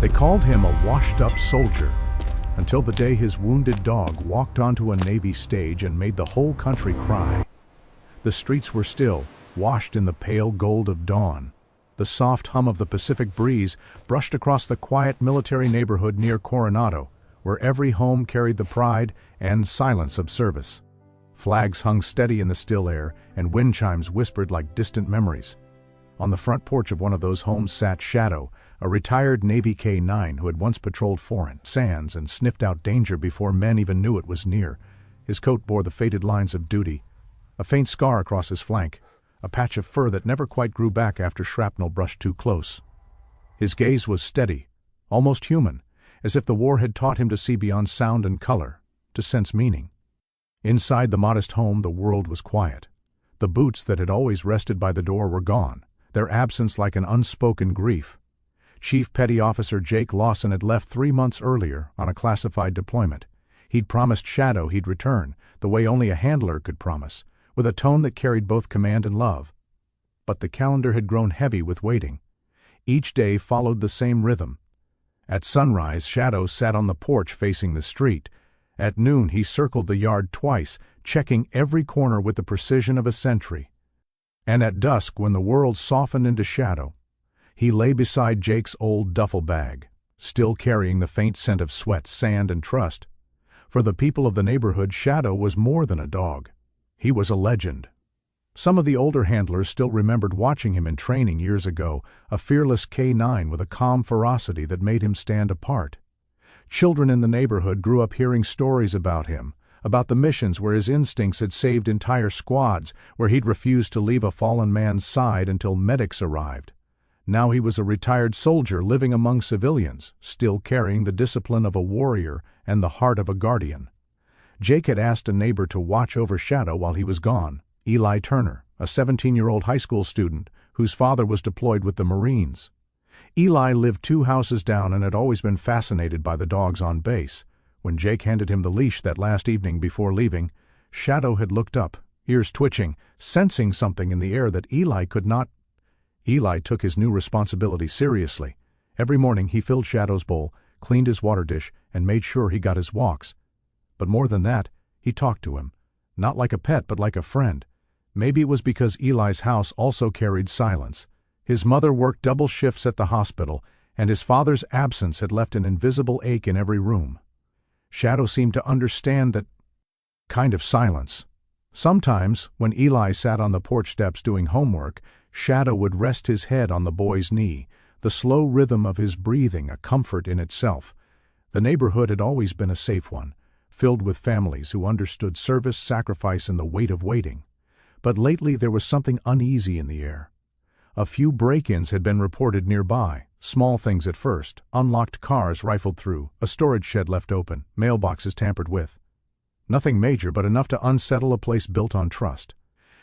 They called him a washed-up soldier, until the day his wounded dog walked onto a Navy stage and made the whole country cry. The streets were still, washed in the pale gold of dawn. The soft hum of the Pacific breeze brushed across the quiet military neighborhood near Coronado, where every home carried the pride and silence of service. Flags hung steady in the still air, and wind chimes whispered like distant memories. On the front porch of one of those homes sat Shadow, a retired Navy K-9 who had once patrolled foreign sands and sniffed out danger before men even knew it was near. His coat bore the faded lines of duty, a faint scar across his flank, a patch of fur that never quite grew back after shrapnel brushed too close. His gaze was steady, almost human, as if the war had taught him to see beyond sound and color, to sense meaning. Inside the modest home, the world was quiet. The boots that had always rested by the door were gone, their absence like an unspoken grief. Chief Petty Officer Jake Lawson had left 3 months earlier on a classified deployment. He'd promised Shadow he'd return, the way only a handler could promise, with a tone that carried both command and love. But the calendar had grown heavy with waiting. Each day followed the same rhythm. At sunrise, Shadow sat on the porch facing the street. At noon, he circled the yard twice, checking every corner with the precision of a sentry. And at dusk, when the world softened into shadow, he lay beside Jake's old duffel bag, still carrying the faint scent of sweat, sand, and trust. For the people of the neighborhood, Shadow was more than a dog. He was a legend. Some of the older handlers still remembered watching him in training years ago, a fearless K-9 with a calm ferocity that made him stand apart. Children in the neighborhood grew up hearing stories about him, about the missions where his instincts had saved entire squads, where he'd refused to leave a fallen man's side until medics arrived. Now he was a retired soldier living among civilians, still carrying the discipline of a warrior and the heart of a guardian. Jake had asked a neighbor to watch over Shadow while he was gone, Eli Turner, a 17-year-old high school student whose father was deployed with the Marines. Eli lived 2 houses down and had always been fascinated by the dogs on base. When Jake handed him the leash that last evening before leaving, Shadow had looked up, ears twitching, sensing something in the air that Eli could not. Eli took his new responsibility seriously. Every morning he filled Shadow's bowl, cleaned his water dish, and made sure he got his walks. But more than that, he talked to him, not like a pet but like a friend. Maybe it was because Eli's house also carried silence. His mother worked double shifts at the hospital, and his father's absence had left an invisible ache in every room. Shadow seemed to understand that kind of silence. Sometimes, when Eli sat on the porch steps doing homework, Shadow would rest his head on the boy's knee, the slow rhythm of his breathing a comfort in itself. The neighborhood had always been a safe one, filled with families who understood service, sacrifice, and the weight of waiting. But lately there was something uneasy in the air. A few break-ins had been reported nearby, small things at first, unlocked cars rifled through, a storage shed left open, mailboxes tampered with. Nothing major, but enough to unsettle a place built on trust.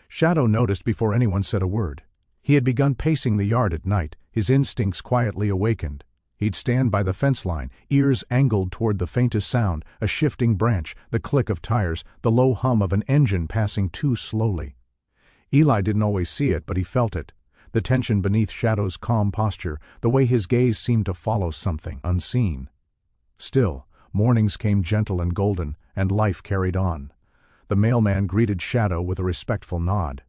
Shadow noticed before anyone said a word. He had begun pacing the yard at night, his instincts quietly awakened. He'd stand by the fence line, ears angled toward the faintest sound, a shifting branch, the click of tires, the low hum of an engine passing too slowly. Eli didn't always see it, but he felt it. The tension beneath Shadow's calm posture, the way his gaze seemed to follow something unseen. Still, mornings came gentle and golden, and life carried on. The mailman greeted Shadow with a respectful nod.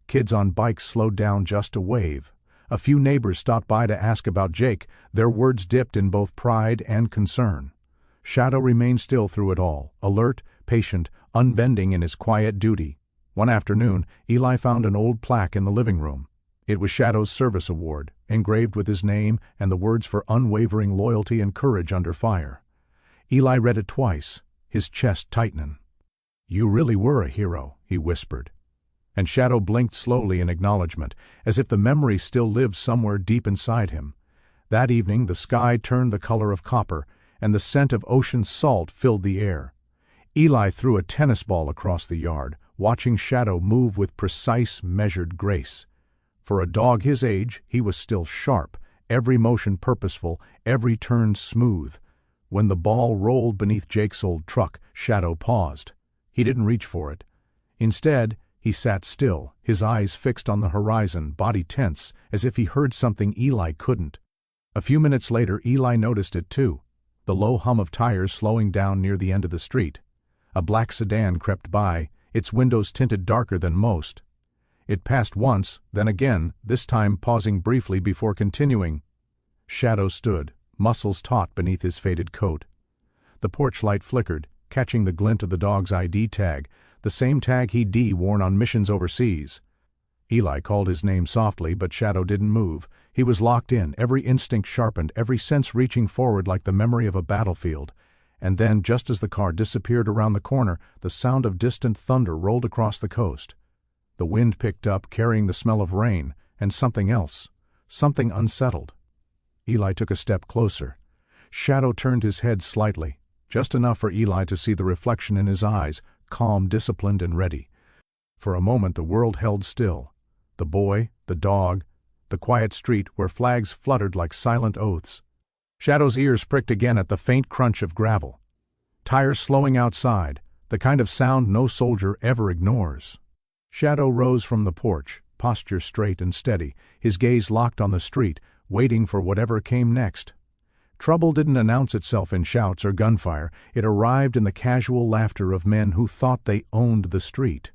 Kids on bikes slowed down just to wave. A few neighbors stopped by to ask about Jake, their words dipped in both pride and concern. Shadow remained still through it all, alert, patient, unbending in his quiet duty. One afternoon, Eli found an old plaque in the living room. It was Shadow's service award, engraved with his name and the words for unwavering loyalty and courage under fire. Eli read it twice, his chest tightening. "You really were a hero," he whispered. And Shadow blinked slowly in acknowledgement, as if the memory still lived somewhere deep inside him. That evening the sky turned the color of copper, and the scent of ocean salt filled the air. Eli threw a tennis ball across the yard, watching Shadow move with precise, measured grace. For a dog his age, he was still sharp, every motion purposeful, every turn smooth. When the ball rolled beneath Jake's old truck, Shadow paused. He didn't reach for it. Instead, he sat still, his eyes fixed on the horizon, body tense, as if he heard something Eli couldn't. A few minutes later, Eli noticed it too. The low hum of tires slowing down near the end of the street. A black sedan crept by, its windows tinted darker than most. It passed once, then again, this time pausing briefly before continuing. Shadow stood, muscles taut beneath his faded coat. The porch light flickered, catching the glint of the dog's ID tag, the same tag he'd worn on missions overseas. Eli called his name softly, but Shadow didn't move. He was locked in, every instinct sharpened, every sense reaching forward like the memory of a battlefield. And then, just as the car disappeared around the corner, the sound of distant thunder rolled across the coast. The wind picked up, carrying the smell of rain, and something else, something unsettled. Eli took a step closer. Shadow turned his head slightly, just enough for Eli to see the reflection in his eyes, calm, disciplined, and ready. For a moment the world held still. The boy, the dog, the quiet street where flags fluttered like silent oaths. Shadow's ears pricked again at the faint crunch of gravel. Tires slowing outside, the kind of sound no soldier ever ignores. Shadow rose from the porch, posture straight and steady, his gaze locked on the street, waiting for whatever came next. Trouble didn't announce itself in shouts or gunfire, it arrived in the casual laughter of men who thought they owned the street.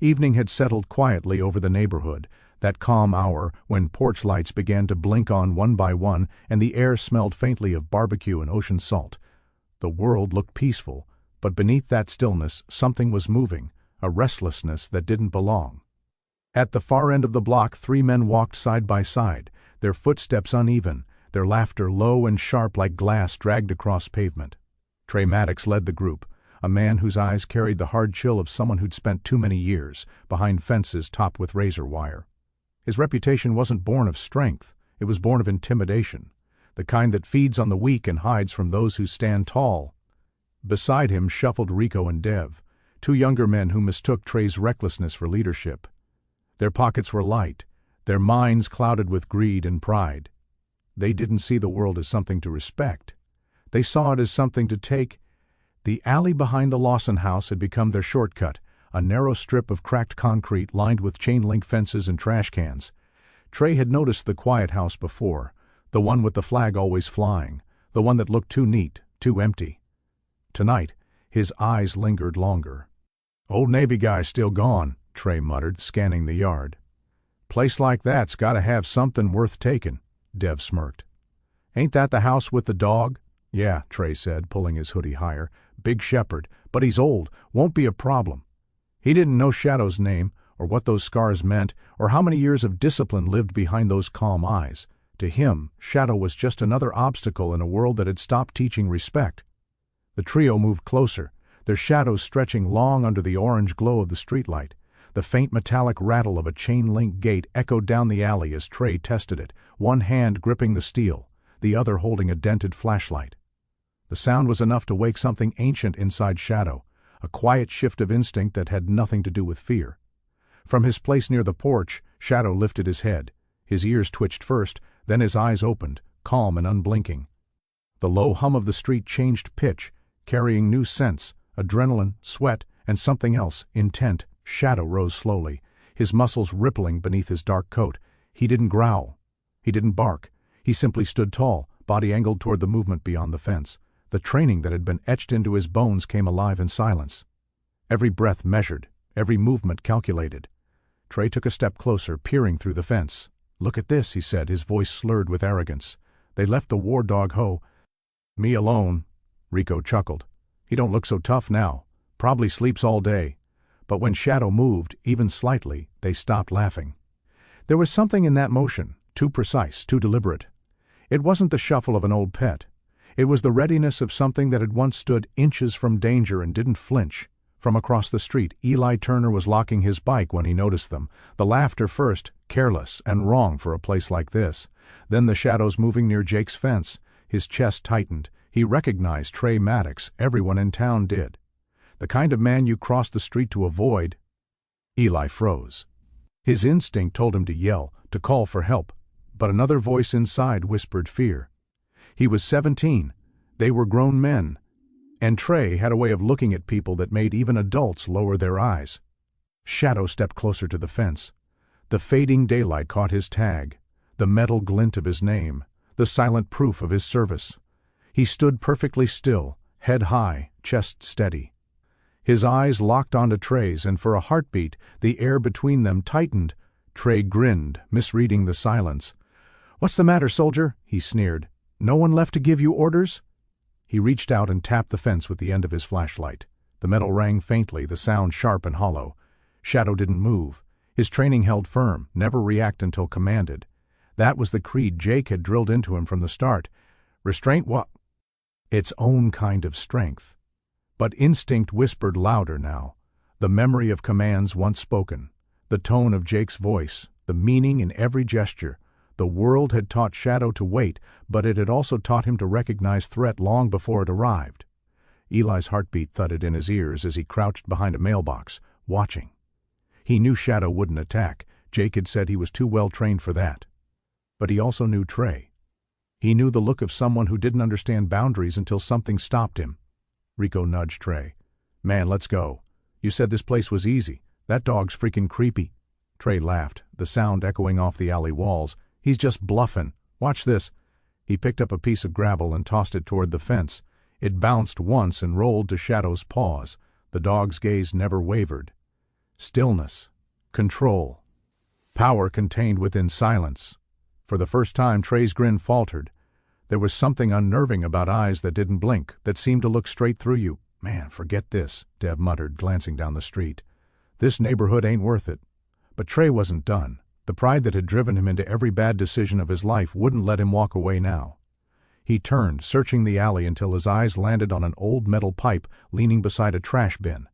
Evening had settled quietly over the neighborhood, that calm hour when porch lights began to blink on one by one and the air smelled faintly of barbecue and ocean salt. The world looked peaceful, but beneath that stillness something was moving, a restlessness that didn't belong. At the far end of the block 3 men walked side by side, their footsteps uneven, their laughter low and sharp like glass dragged across pavement. Trey Maddox led the group, a man whose eyes carried the hard chill of someone who'd spent too many years behind fences topped with razor wire. His reputation wasn't born of strength, it was born of intimidation, the kind that feeds on the weak and hides from those who stand tall. Beside him shuffled Rico and Dev, 2 younger men who mistook Trey's recklessness for leadership. Their pockets were light, their minds clouded with greed and pride. They didn't see the world as something to respect. They saw it as something to take. The alley behind the Lawson house had become their shortcut, a narrow strip of cracked concrete lined with chain-link fences and trash cans. Trey had noticed the quiet house before, the one with the flag always flying, the one that looked too neat, too empty. Tonight, his eyes lingered longer. "Old Navy guy still gone," Trey muttered, scanning the yard. "Place like that's gotta have something worth taking," Dev smirked. "Ain't that the house with the dog?" "Yeah," Trey said, pulling his hoodie higher. "Big shepherd, but he's old, won't be a problem." He didn't know Shadow's name, or what those scars meant, or how many years of discipline lived behind those calm eyes. To him, Shadow was just another obstacle in a world that had stopped teaching respect. The trio moved closer, their shadows stretching long under the orange glow of the streetlight. The faint metallic rattle of a chain-link gate echoed down the alley as Trey tested it, one hand gripping the steel, the other holding a dented flashlight. The sound was enough to wake something ancient inside Shadow, a quiet shift of instinct that had nothing to do with fear. From his place near the porch, Shadow lifted his head. His ears twitched first, then his eyes opened, calm and unblinking. The low hum of the street changed pitch, carrying new scents, adrenaline, sweat, and something else, intent. Shadow rose slowly, his muscles rippling beneath his dark coat. He didn't growl. He didn't bark. He simply stood tall, body angled toward the movement beyond the fence. The training that had been etched into his bones came alive in silence. Every breath measured, every movement calculated. Trey took a step closer, peering through the fence. "Look at this," he said, his voice slurred with arrogance. "They left the war dog hoe." "Me alone," Rico chuckled. "He don't look so tough now. Probably sleeps all day." But when Shadow moved, even slightly, they stopped laughing. There was something in that motion, too precise, too deliberate. It wasn't the shuffle of an old pet. It was the readiness of something that had once stood inches from danger and didn't flinch. From across the street, Eli Turner was locking his bike when he noticed them. The laughter first, careless and wrong for a place like this. Then the shadows moving near Jake's fence. His chest tightened. He recognized Trey Maddox. Everyone in town did. The kind of man you crossed the street to avoid. Eli froze. His instinct told him to yell, to call for help. But another voice inside whispered fear. He was 17. They were grown men. And Trey had a way of looking at people that made even adults lower their eyes. Shadow stepped closer to the fence. The fading daylight caught his tag, the metal glint of his name, the silent proof of his service. He stood perfectly still, head high, chest steady. His eyes locked onto Trey's, and for a heartbeat, the air between them tightened. Trey grinned, misreading the silence. "What's the matter, soldier?" he sneered. "No one left to give you orders?" He reached out and tapped the fence with the end of his flashlight. The metal rang faintly, the sound sharp and hollow. Shadow didn't move. His training held firm, never react until commanded. That was the creed Jake had drilled into him from the start. Restraint its own kind of strength. But instinct whispered louder now. The memory of commands once spoken. The tone of Jake's voice. The meaning in every gesture. The world had taught Shadow to wait, but it had also taught him to recognize threat long before it arrived. Eli's heartbeat thudded in his ears as he crouched behind a mailbox, watching. He knew Shadow wouldn't attack. Jake had said he was too well trained for that. But he also knew Trey. He knew the look of someone who didn't understand boundaries until something stopped him. Rico nudged Trey. "Man, let's go. You said this place was easy. That dog's freaking creepy." Trey laughed, the sound echoing off the alley walls. "He's just bluffing. Watch this." He picked up a piece of gravel and tossed it toward the fence. It bounced once and rolled to Shadow's paws. The dog's gaze never wavered. Stillness. Control. Power contained within silence. For the first time, Trey's grin faltered. There was something unnerving about eyes that didn't blink, that seemed to look straight through you. "Man, forget this," Dev muttered, glancing down the street. "This neighborhood ain't worth it." But Trey wasn't done. The pride that had driven him into every bad decision of his life wouldn't let him walk away now. He turned, searching the alley until his eyes landed on an old metal pipe leaning beside a trash bin.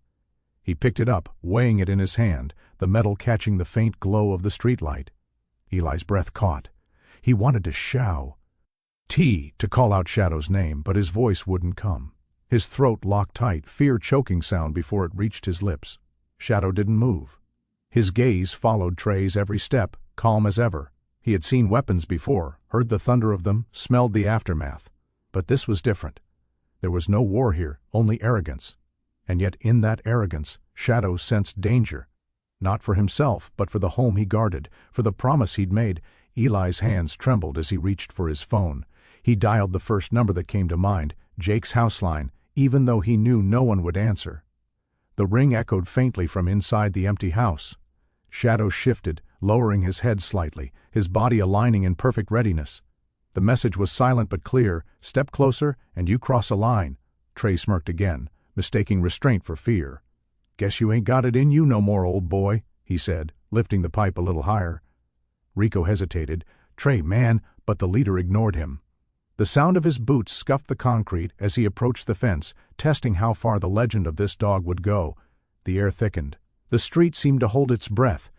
He picked it up, weighing it in his hand, the metal catching the faint glow of the streetlight. Eli's breath caught. He wanted to shout. To call out Shadow's name, but his voice wouldn't come. His throat locked tight, fear choking sound before it reached his lips. Shadow didn't move. His gaze followed Trey's every step, calm as ever. He had seen weapons before, heard the thunder of them, smelled the aftermath. But this was different. There was no war here, only arrogance. And yet in that arrogance, Shadow sensed danger. Not for himself, but for the home he guarded, for the promise he'd made. Eli's hands trembled as he reached for his phone. He dialed the first number that came to mind, Jake's house line, even though he knew no one would answer. The ring echoed faintly from inside the empty house. Shadow shifted, lowering his head slightly, his body aligning in perfect readiness. The message was silent but clear. "Step closer, and you cross a line." Trey smirked again, mistaking restraint for fear. "Guess you ain't got it in you no more, old boy," he said, lifting the pipe a little higher. Rico hesitated. "Trey, man," but the leader ignored him. The sound of his boots scuffed the concrete as he approached the fence, testing how far the legend of this dog would go. The air thickened. The street seemed to hold its breath.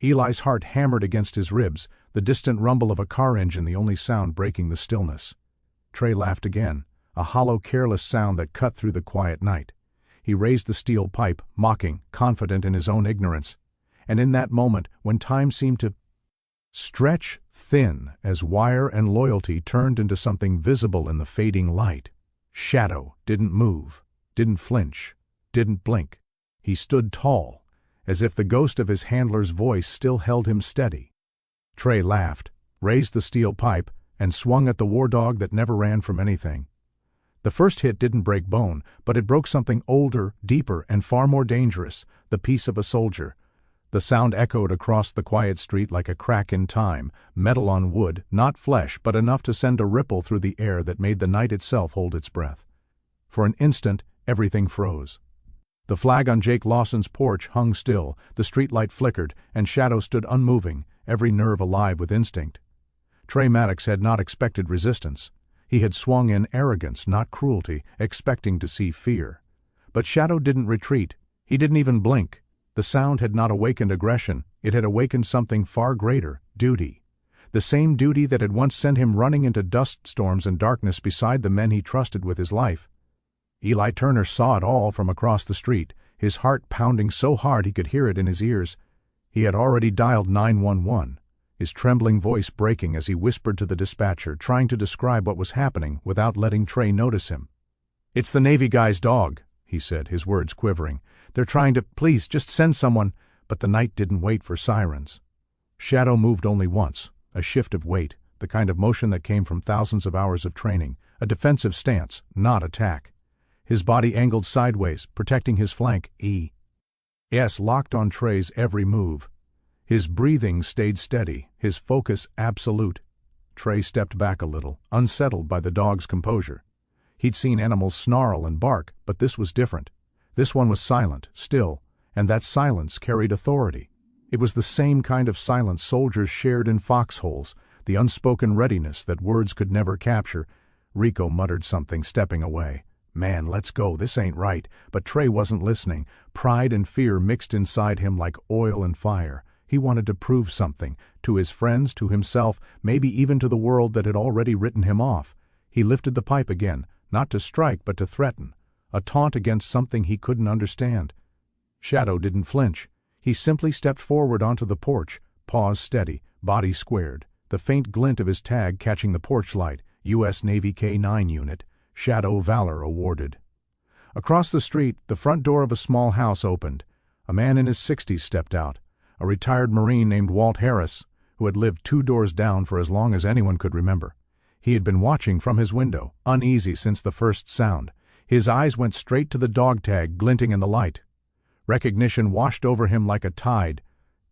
Eli's heart hammered against his ribs, the distant rumble of a car engine the only sound breaking the stillness. Trey laughed again, a hollow, careless sound that cut through the quiet night. He raised the steel pipe, mocking, confident in his own ignorance. And in that moment, when time seemed to stretch thin as wire and loyalty turned into something visible in the fading light, Shadow didn't move, didn't flinch, didn't blink. He stood tall, as if the ghost of his handler's voice still held him steady. Trey laughed, raised the steel pipe, and swung at the war dog that never ran from anything. The first hit didn't break bone, but it broke something older, deeper, and far more dangerous, the peace of a soldier. The sound echoed across the quiet street like a crack in time, metal on wood, not flesh, but enough to send a ripple through the air that made the night itself hold its breath. For an instant, everything froze. The flag on Jake Lawson's porch hung still, the streetlight flickered, and Shadow stood unmoving, every nerve alive with instinct. Trey Maddox had not expected resistance. He had swung in arrogance, not cruelty, expecting to see fear. But Shadow didn't retreat. He didn't even blink. The sound had not awakened aggression. It had awakened something far greater, duty. The same duty that had once sent him running into dust storms and darkness beside the men he trusted with his life. Eli Turner saw it all from across the street, his heart pounding so hard he could hear it in his ears. He had already dialed 911, his trembling voice breaking as he whispered to the dispatcher, trying to describe what was happening without letting Trey notice him. "It's the Navy guy's dog," he said, his words quivering. "They're trying to, please, just send someone." But the night didn't wait for sirens. Shadow moved only once, a shift of weight, the kind of motion that came from thousands of hours of training, a defensive stance, not attack. His body angled sideways, protecting his flank. E.S. locked on Trey's every move. His breathing stayed steady, his focus absolute. Trey stepped back a little, unsettled by the dog's composure. He'd seen animals snarl and bark, but this was different. This one was silent, still, and that silence carried authority. It was the same kind of silence soldiers shared in foxholes, the unspoken readiness that words could never capture. Rico muttered something, stepping away. Man, let's go, this ain't right. But Trey wasn't listening. Pride and fear mixed inside him like oil and fire. He wanted to prove something, to his friends, to himself, maybe even to the world that had already written him off. He lifted the pipe again, not to strike but to threaten, a taunt against something he couldn't understand. Shadow didn't flinch. He simply stepped forward onto the porch, paws steady, body squared, the faint glint of his tag catching the porch light. U.S. Navy K-9 unit, Shadow Valor awarded. Across the street, the front door of a small house opened. A man in his 60s stepped out, a retired Marine named Walt Harris, who had lived 2 doors down for as long as anyone could remember. He had been watching from his window, uneasy since the first sound. His eyes went straight to the dog tag glinting in the light. Recognition washed over him like a tide.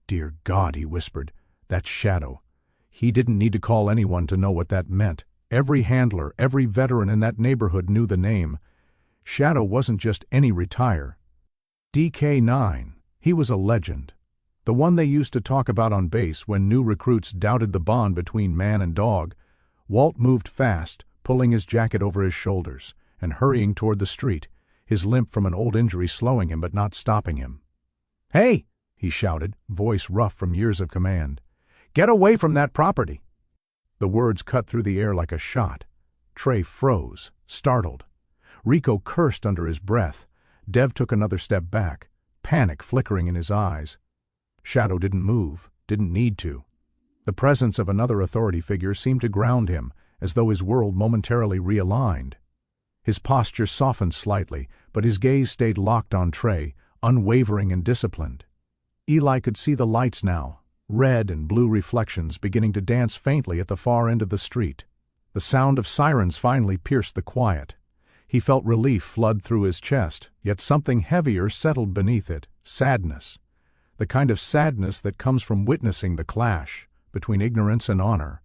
"Dear God," he whispered, "that's Shadow." He didn't need to call anyone to know what that meant. Every handler, every veteran in that neighborhood knew the name. Shadow wasn't just any retire. DK-9, he was a legend. The one they used to talk about on base when new recruits doubted the bond between man and dog. Walt moved fast, pulling his jacket over his shoulders, and hurrying toward the street, his limp from an old injury slowing him but not stopping him. "Hey!" he shouted, voice rough from years of command. "Get away from that property!" The words cut through the air like a shot. Trey froze, startled. Rico cursed under his breath. Dev took another step back, panic flickering in his eyes. Shadow didn't move, didn't need to. The presence of another authority figure seemed to ground him, as though his world momentarily realigned. His posture softened slightly, but his gaze stayed locked on Trey, unwavering and disciplined. Eli could see the lights now, red and blue reflections beginning to dance faintly at the far end of the street. The sound of sirens finally pierced the quiet. He felt relief flood through his chest, yet something heavier settled beneath it, sadness. The kind of sadness that comes from witnessing the clash between ignorance and honor.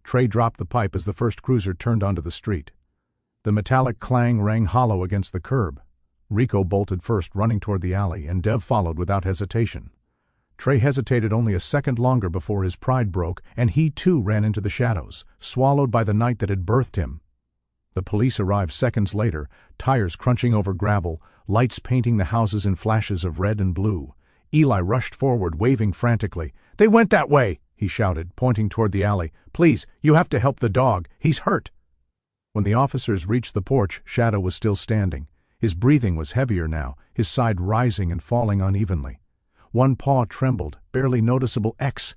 Trey dropped the pipe as the first cruiser turned onto the street. The metallic clang rang hollow against the curb. Rico bolted first, running toward the alley, and Dev followed without hesitation. Trey hesitated only a second longer before his pride broke, and he too ran into the shadows, swallowed by the night that had birthed him. The police arrived seconds later, tires crunching over gravel, lights painting the houses in flashes of red and blue. Eli rushed forward, waving frantically. "They went that way!" he shouted, pointing toward the alley. "Please, you have to help the dog. He's hurt." When the officers reached the porch, Shadow was still standing. His breathing was heavier now, his side rising and falling unevenly. One paw trembled, barely noticeable ept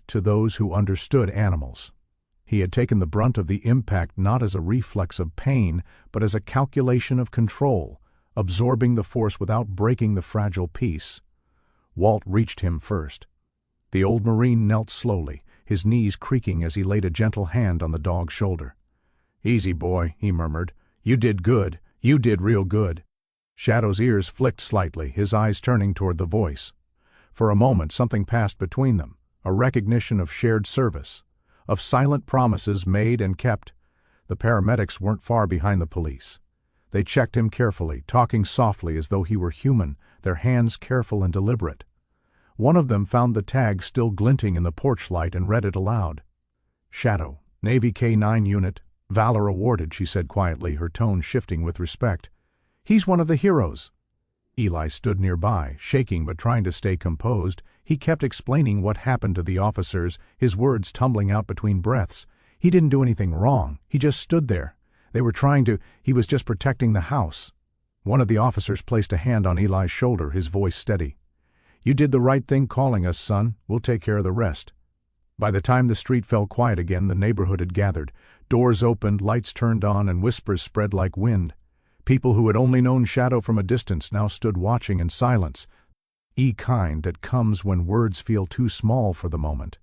to those who understood animals. He had taken the brunt of the impact not as a reflex of pain, but as a calculation of control, absorbing the force without breaking the fragile peace. Walt reached him first. The old Marine knelt slowly, his knees creaking as he laid a gentle hand on the dog's shoulder. "Easy, boy," he murmured. "You did good. You did real good." Shadow's ears flicked slightly, his eyes turning toward the voice. For a moment something passed between them, a recognition of shared service, of silent promises made and kept. The paramedics weren't far behind the police. They checked him carefully, talking softly as though he were human, their hands careful and deliberate. One of them found the tag still glinting in the porch light and read it aloud. "Shadow, Navy K-9 unit, Valor awarded," she said quietly, her tone shifting with respect. "He's one of the heroes." Eli stood nearby, shaking but trying to stay composed. He kept explaining what happened to the officers, his words tumbling out between breaths. He didn't do anything wrong. He just stood there. They were he was just protecting the house. One of the officers placed a hand on Eli's shoulder, his voice steady. "You did the right thing calling us, son. We'll take care of the rest." By the time the street fell quiet again, the neighborhood had gathered. Doors opened, lights turned on, and whispers spread like wind. People who had only known Shadow from a distance now stood watching in silence, kind that comes when words feel too small for the moment.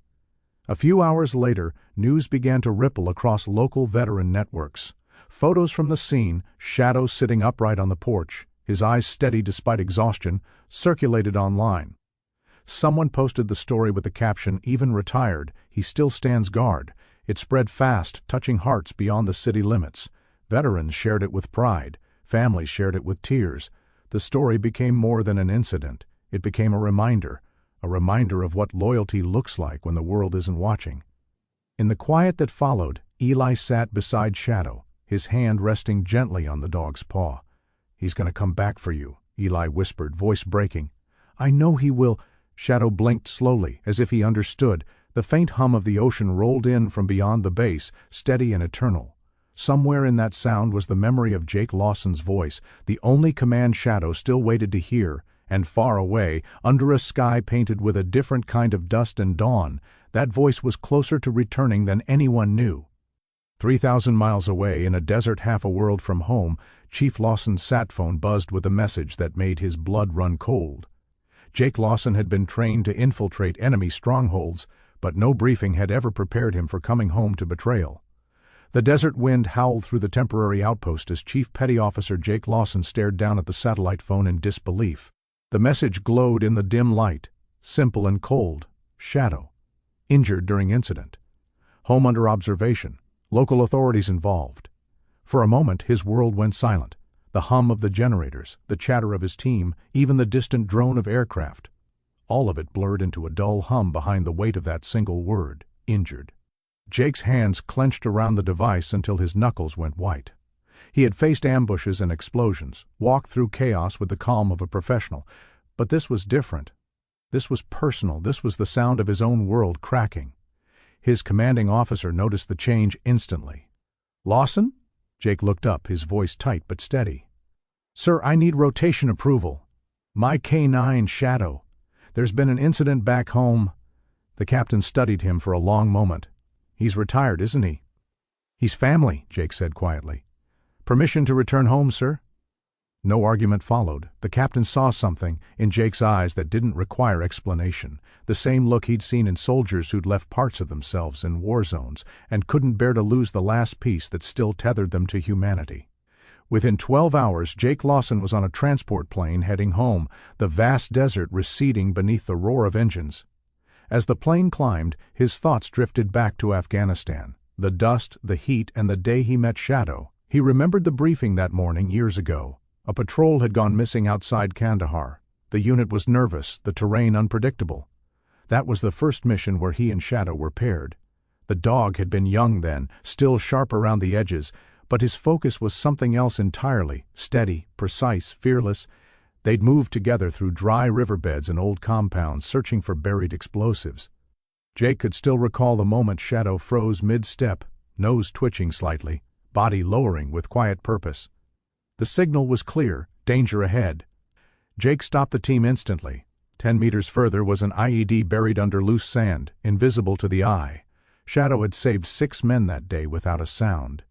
A few hours later, news began to ripple across local veteran networks. Photos from the scene, Shadow sitting upright on the porch, his eyes steady despite exhaustion, circulated online. Someone posted the story with the caption, "Even retired, he still stands guard." It spread fast, touching hearts beyond the city limits. Veterans shared it with pride. Families shared it with tears. The story became more than an incident. It became a reminder of what loyalty looks like when the world isn't watching. In the quiet that followed, Eli sat beside Shadow, his hand resting gently on the dog's paw. "He's going to come back for you," Eli whispered, voice breaking. "I know he will." Shadow blinked slowly, as if he understood. The faint hum of the ocean rolled in from beyond the base, steady and eternal. Somewhere in that sound was the memory of Jake Lawson's voice, the only command Shadow still waited to hear. And far away, under a sky painted with a different kind of dust and dawn, that voice was closer to returning than anyone knew. 3,000 miles away, in a desert half a world from home, Chief Lawson's sat phone buzzed with a message that made his blood run cold. Jake Lawson had been trained to infiltrate enemy strongholds, but no briefing had ever prepared him for coming home to betrayal. The desert wind howled through the temporary outpost as Chief Petty Officer Jake Lawson stared down at the satellite phone in disbelief. The message glowed in the dim light, simple and cold. Shadow. Injured during incident. Home under observation. Local authorities involved. For a moment, his world went silent. The hum of the generators, the chatter of his team, even the distant drone of aircraft. All of it blurred into a dull hum behind the weight of that single word, injured. Jake's hands clenched around the device until his knuckles went white. He had faced ambushes and explosions, walked through chaos with the calm of a professional. But this was different. This was personal. This was the sound of his own world cracking. His commanding officer noticed the change instantly. "Lawson?" Jake looked up, his voice tight but steady. "Sir, I need rotation approval. My K9 Shadow. There's been an incident back home." The captain studied him for a long moment. "He's retired, isn't he?" "He's family," Jake said quietly. "Permission to return home, sir?" No argument followed. The captain saw something in Jake's eyes that didn't require explanation, the same look he'd seen in soldiers who'd left parts of themselves in war zones and couldn't bear to lose the last piece that still tethered them to humanity. Within 12 hours, Jake Lawson was on a transport plane heading home, the vast desert receding beneath the roar of engines. As the plane climbed, his thoughts drifted back to Afghanistan, the dust, the heat, and the day he met Shadow. He remembered the briefing that morning years ago. A patrol had gone missing outside Kandahar. The unit was nervous, the terrain unpredictable. That was the first mission where he and Shadow were paired. The dog had been young then, still sharp around the edges, but his focus was something else entirely, steady, precise, fearless. They'd moved together through dry riverbeds and old compounds, searching for buried explosives. Jake could still recall the moment Shadow froze mid-step, nose twitching slightly, body lowering with quiet purpose. The signal was clear, danger ahead. Jake stopped the team instantly. 10 meters further was an IED buried under loose sand, invisible to the eye. Shadow had saved 6 men that day without a sound.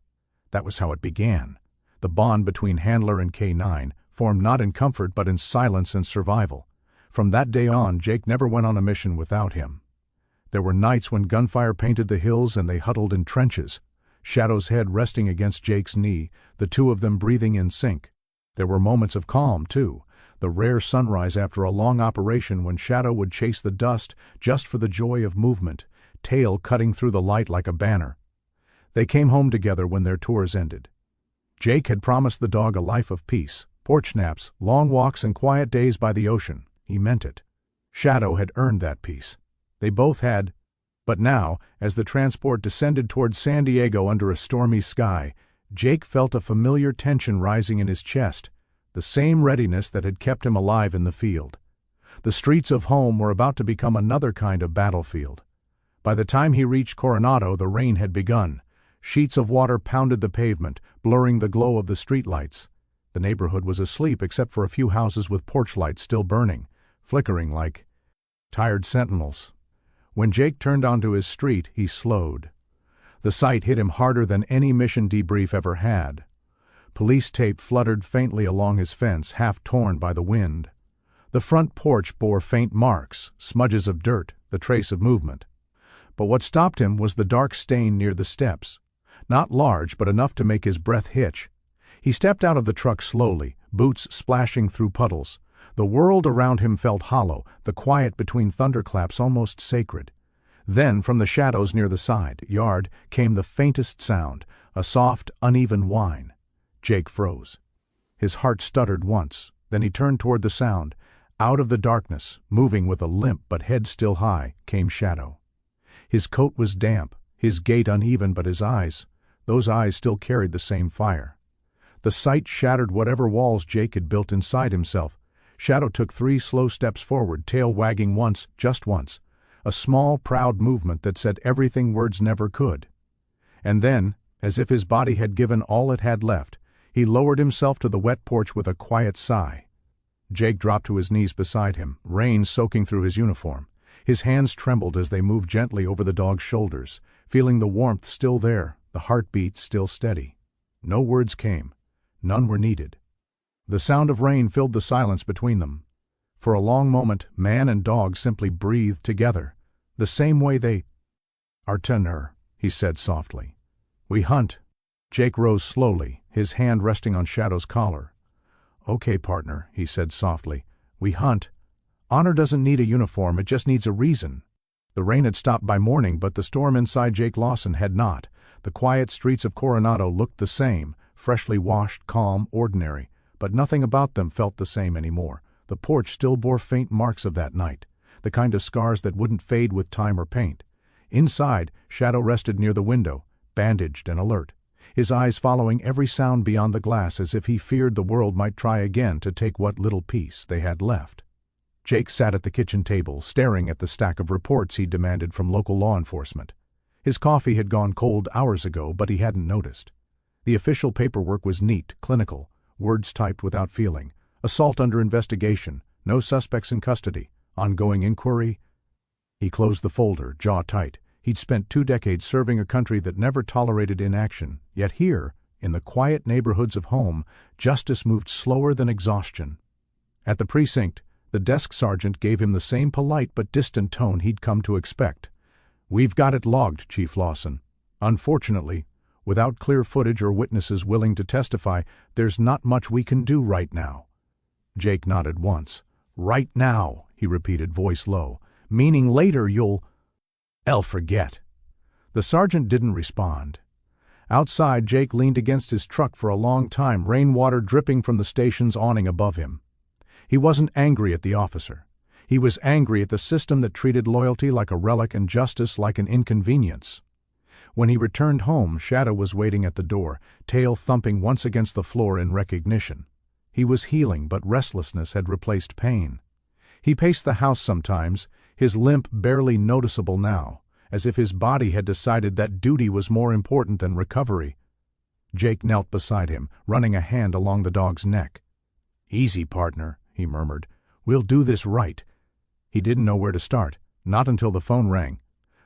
That was how it began. The bond between handler and K9 formed not in comfort but in silence and survival. From that day on, Jake never went on a mission without him. There were nights when gunfire painted the hills and they huddled in trenches. Shadow's head resting against Jake's knee, the two of them breathing in sync. There were moments of calm, too, the rare sunrise after a long operation when Shadow would chase the dust just for the joy of movement, tail cutting through the light like a banner. They came home together when their tours ended. Jake had promised the dog a life of peace, porch naps, long walks, and quiet days by the ocean. He meant it. Shadow had earned that peace. They both had. But now, as the transport descended toward San Diego under a stormy sky, Jake felt a familiar tension rising in his chest, the same readiness that had kept him alive in the field. The streets of home were about to become another kind of battlefield. By the time he reached Coronado, the rain had begun. Sheets of water pounded the pavement, blurring the glow of the streetlights. The neighborhood was asleep except for a few houses with porch lights still burning, flickering like tired sentinels. When Jake turned onto his street, he slowed. The sight hit him harder than any mission debrief ever had. Police tape fluttered faintly along his fence, half torn by the wind. The front porch bore faint marks, smudges of dirt, the trace of movement. But what stopped him was the dark stain near the steps. Not large, but enough to make his breath hitch. He stepped out of the truck slowly, boots splashing through puddles. The world around him felt hollow, the quiet between thunderclaps almost sacred. Then, from the shadows near the side yard, came the faintest sound, a soft, uneven whine. Jake froze. His heart stuttered once, then he turned toward the sound. Out of the darkness, moving with a limp but head still high, came Shadow. His coat was damp, his gait uneven, but his eyes, those eyes still carried the same fire. The sight shattered whatever walls Jake had built inside himself. Shadow took 3 slow steps forward, tail wagging once, just once. A small, proud movement that said everything words never could. And then, as if his body had given all it had left, he lowered himself to the wet porch with a quiet sigh. Jake dropped to his knees beside him, rain soaking through his uniform. His hands trembled as they moved gently over the dog's shoulders, feeling the warmth still there, the heartbeat still steady. No words came. None were needed. The sound of rain filled the silence between them. For a long moment, man and dog simply breathed together, the same way they are tenor, he said softly. We hunt. Jake rose slowly, his hand resting on Shadow's collar. Okay, partner, he said softly. We hunt. Honor doesn't need a uniform, it just needs a reason. The rain had stopped by morning, but the storm inside Jake Lawson had not. The quiet streets of Coronado looked the same, freshly washed, calm, ordinary, but nothing about them felt the same anymore. The porch still bore faint marks of that night, the kind of scars that wouldn't fade with time or paint. Inside, Shadow rested near the window, bandaged and alert, his eyes following every sound beyond the glass as if he feared the world might try again to take what little peace they had left. Jake sat at the kitchen table, staring at the stack of reports he'd demanded from local law enforcement. His coffee had gone cold hours ago, but he hadn't noticed. The official paperwork was neat, clinical, words typed without feeling. Assault under investigation, no suspects in custody, ongoing inquiry. He closed the folder, jaw tight. He'd spent 2 decades serving a country that never tolerated inaction, yet here, in the quiet neighborhoods of home, justice moved slower than exhaustion. At the precinct, the desk sergeant gave him the same polite but distant tone he'd come to expect. We've got it logged, Chief Lawson. Unfortunately, without clear footage or witnesses willing to testify, there's not much we can do right now. Jake nodded once. Right now, he repeated, voice low. Meaning later I'll forget. The sergeant didn't respond. Outside, Jake leaned against his truck for a long time, rainwater dripping from the station's awning above him. He wasn't angry at the officer. He was angry at the system that treated loyalty like a relic and justice like an inconvenience. When he returned home, Shadow was waiting at the door, tail thumping once against the floor in recognition. He was healing, but restlessness had replaced pain. He paced the house sometimes, his limp barely noticeable now, as if his body had decided that duty was more important than recovery. Jake knelt beside him, running a hand along the dog's neck. Easy, partner, he murmured. We'll do this right. He didn't know where to start, not until the phone rang.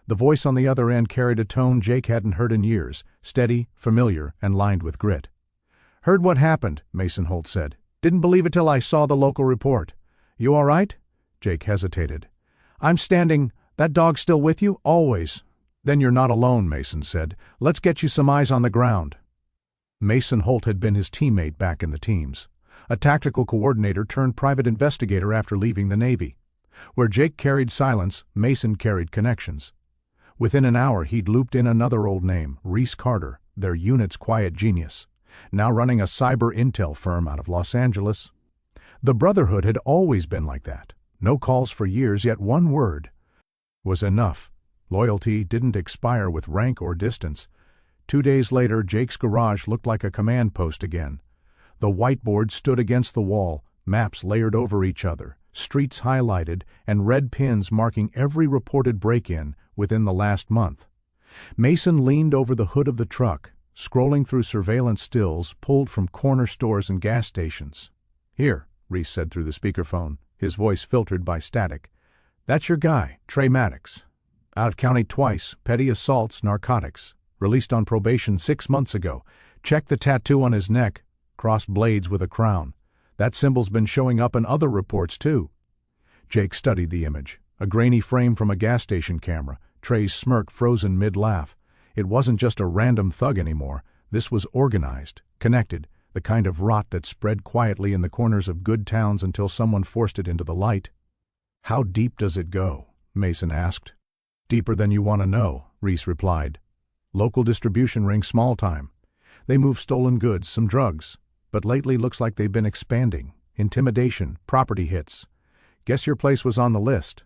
The voice on the other end carried a tone Jake hadn't heard in years, steady, familiar, and lined with grit. Heard what happened, Mason Holt said. Didn't believe it till I saw the local report. You all right? Jake hesitated. I'm standing. That dog still with you? Always. Then you're not alone, Mason said. Let's get you some eyes on the ground. Mason Holt had been his teammate back in the teams. A tactical coordinator turned private investigator after leaving the Navy. Where Jake carried silence, Mason carried connections. Within an hour he'd looped in another old name, Reese Carter, their unit's quiet genius, now running a cyber intel firm out of Los Angeles. The Brotherhood had always been like that. No calls for years, yet one word was enough. Loyalty didn't expire with rank or distance. 2 days later, Jake's garage looked like a command post again. The whiteboard stood against the wall, maps layered over each other, streets highlighted, and red pins marking every reported break-in within the last month. Mason leaned over the hood of the truck, scrolling through surveillance stills pulled from corner stores and gas stations. Here, Reese said through the speakerphone, his voice filtered by static. That's your guy, Trey Maddox. Out of county twice, petty assaults, narcotics. Released on probation 6 months ago. Check the tattoo on his neck, crossed blades with a crown. That symbol's been showing up in other reports too. Jake studied the image, a grainy frame from a gas station camera, Trey's smirk frozen mid-laugh. It wasn't just a random thug anymore. This was organized, connected, the kind of rot that spread quietly in the corners of good towns until someone forced it into the light. "How deep does it go?" Mason asked. "Deeper than you want to know," Reese replied. "Local distribution ring, small time. They move stolen goods, some drugs. But lately looks like they've been expanding. Intimidation, property hits. Guess your place was on the list."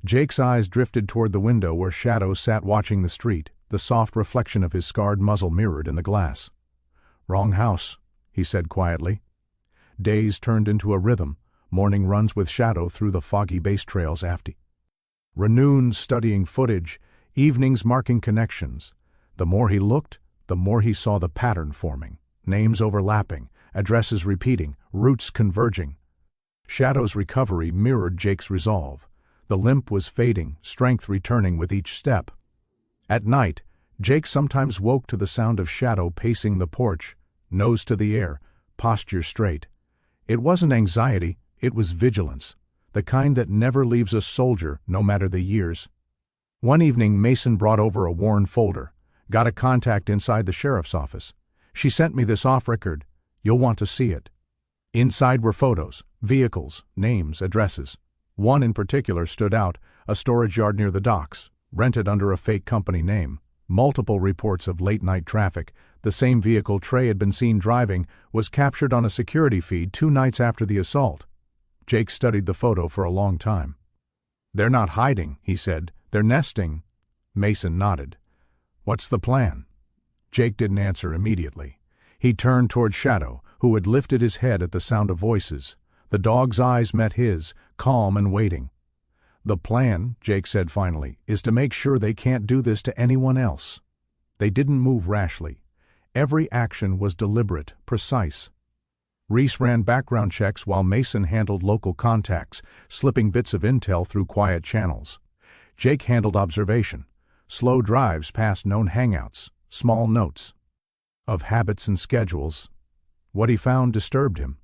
Jake's eyes drifted toward the window where Shadow sat watching the street, the soft reflection of his scarred muzzle mirrored in the glass. "Wrong house," he said quietly. Days turned into a rhythm, morning runs with Shadow through the foggy base trails after. Renoons studying footage, evenings marking connections. The more he looked, the more he saw the pattern forming, names overlapping, addresses repeating, routes converging. Shadow's recovery mirrored Jake's resolve. The limp was fading, strength returning with each step. At night, Jake sometimes woke to the sound of Shadow pacing the porch, nose to the air, posture straight. It wasn't anxiety, it was vigilance, the kind that never leaves a soldier, no matter the years. One evening Mason brought over a worn folder. "Got a contact inside the sheriff's office. She sent me this off-record. You'll want to see it." Inside were photos, vehicles, names, addresses. One in particular stood out, a storage yard near the docks, rented under a fake company name. Multiple reports of late-night traffic. The same vehicle Trey had been seen driving was captured on a security feed 2 nights after the assault. Jake studied the photo for a long time. "They're not hiding," he said. "They're nesting." Mason nodded. "What's the plan?" Jake didn't answer immediately. He turned toward Shadow, who had lifted his head at the sound of voices. The dog's eyes met his, calm and waiting. "The plan," Jake said finally, "is to make sure they can't do this to anyone else." They didn't move rashly. Every action was deliberate, precise. Reese ran background checks while Mason handled local contacts, slipping bits of intel through quiet channels. Jake handled observation. Slow drives past known hangouts, small notes of habits and schedules. What he found disturbed him.